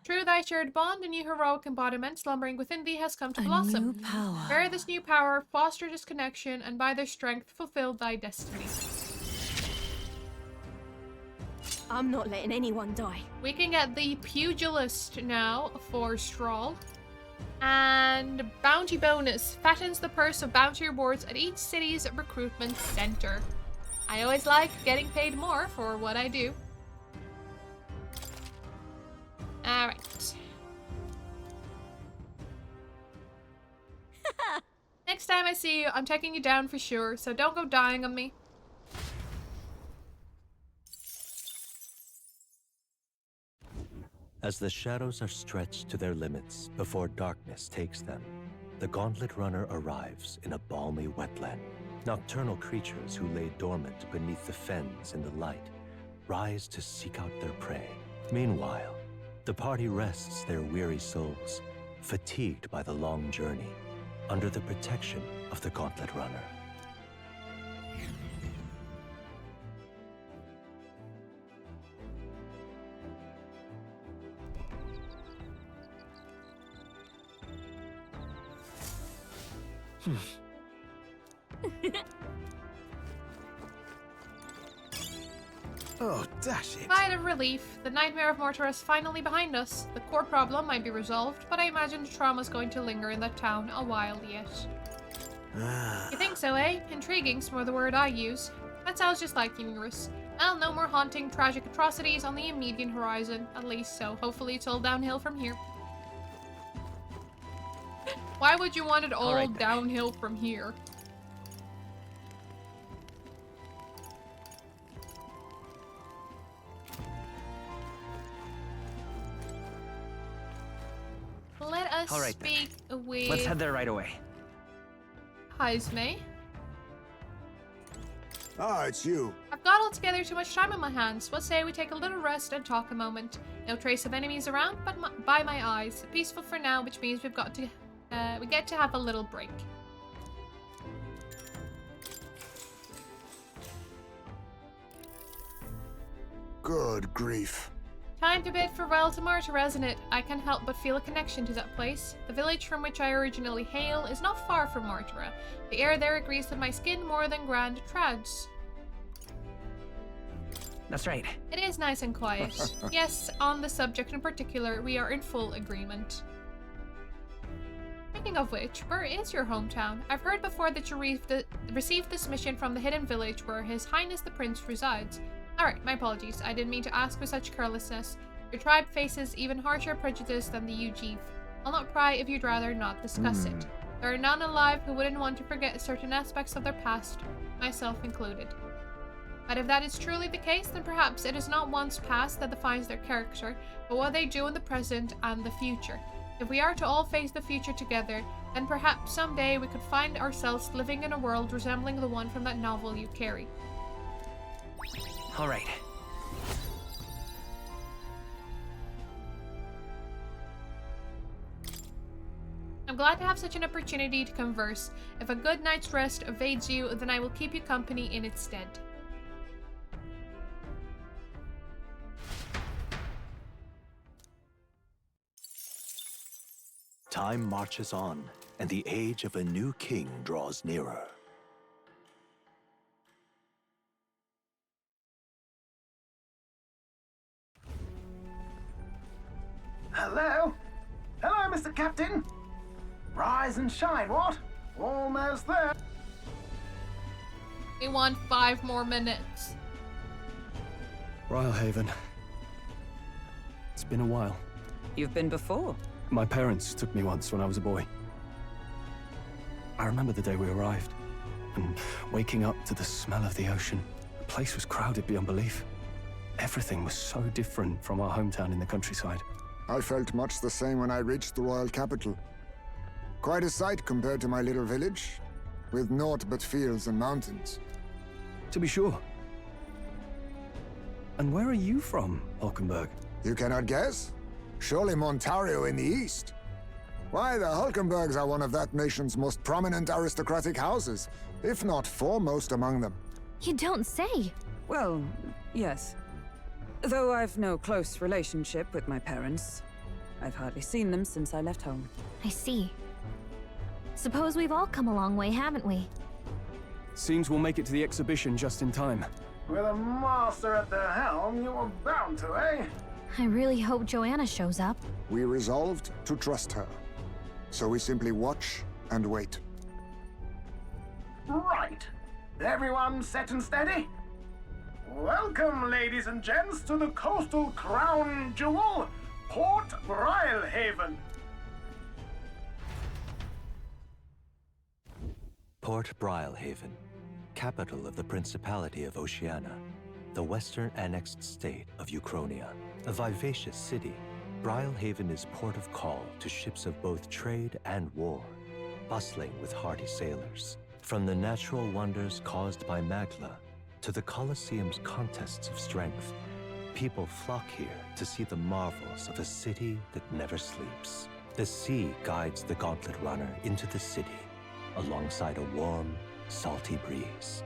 Through thy shared bond, a new heroic embodiment slumbering within thee has come to blossom. Bear this new power, foster this connection, and by their strength fulfill thy destiny. I'm not letting anyone die. We can get the pugilist now for Strahl. And bounty bonus fattens the purse of bounty rewards at each city's recruitment center. I always like getting paid more for what I do. Alright. Next time I see you, I'm taking you down for sure, so don't go dying on me. As the shadows are stretched to their limits before darkness takes them, the Gauntlet Runner arrives in a balmy wetland. Nocturnal creatures who lay dormant beneath the fens in the light rise to seek out their prey. Meanwhile, the party rests their weary souls, fatigued by the long journey, under the protection of the Gauntlet Runner. Oh, dash it. Sigh of relief. The nightmare of Mortar is finally behind us. The core problem might be resolved, but I imagine the trauma is going to linger in that town a while yet. You think so, eh? Intriguing's more the word I use. That sounds just like Eurus. Well, no more haunting, tragic atrocities on the immediate horizon, at least, so hopefully it's all downhill from here. Why would you want it all downhill from here? Let us speak with... Let's head there right away. Heisme. Ah, it's you. I've got altogether too much time on my hands. What say we take a little rest and talk a moment? No trace of enemies around, but by my eyes. Peaceful for now, which means we get to have a little break. Good grief. Time to bid farewell to Martyr, isn't it? I can't help but feel a connection to that place. The village from which I originally hail is not far from Martyra. The air there agrees with my skin more than Grand Trads. That's right. It is nice and quiet. Yes, on the subject in particular, we are in full agreement. Speaking of which, where is your hometown? I've heard before that you received this mission from the hidden village where His Highness the Prince resides. Alright, my apologies. I didn't mean to ask with such carelessness. Your tribe faces even harsher prejudice than the Ujiv. I'll not pry if you'd rather not discuss it. There are none alive who wouldn't want to forget certain aspects of their past, myself included. But if that is truly the case, then perhaps it is not one's past that defines their character, but what they do in the present and the future. If we are to all face the future together, then perhaps someday we could find ourselves living in a world resembling the one from that novel you carry. All right. I'm glad to have such an opportunity to converse. If a good night's rest evades you, then I will keep you company in its stead. Time marches on, and the age of a new king draws nearer. Hello? Hello, Mr. Captain? Rise and shine, what? Almost there. We want 5 more minutes. Rhylehaven. It's been a while. You've been before. My parents took me once when I was a boy. I remember the day we arrived, and waking up to the smell of the ocean. The place was crowded beyond belief. Everything was so different from our hometown in the countryside. I felt much the same when I reached the royal capital. Quite a sight compared to my little village, with naught but fields and mountains. To be sure. And where are you from, Hulkenberg? You cannot guess? Surely Montario in the east. Why, the Hulkenbergs are one of that nation's most prominent aristocratic houses, if not foremost among them. You don't say. Well, yes. Though I've no close relationship with my parents. I've hardly seen them since I left home. I see. Suppose we've all come a long way, haven't we? Seems we'll make it to the exhibition just in time. With a master at the helm, you were bound to, eh? I really hope Joanna shows up. We resolved to trust her. So we simply watch and wait. Right. Everyone set and steady? Welcome, ladies and gents, to the coastal crown jewel, Port Rhylehaven. Port Rhylehaven, capital of the Principality of Oceania, the western annexed state of Uchronia. A vivacious city, Rhylehaven is port of call to ships of both trade and war, bustling with hardy sailors. From the natural wonders caused by Magla to the Colosseum's contests of strength, people flock here to see the marvels of a city that never sleeps. The sea guides the gauntlet runner into the city, alongside a warm, salty breeze.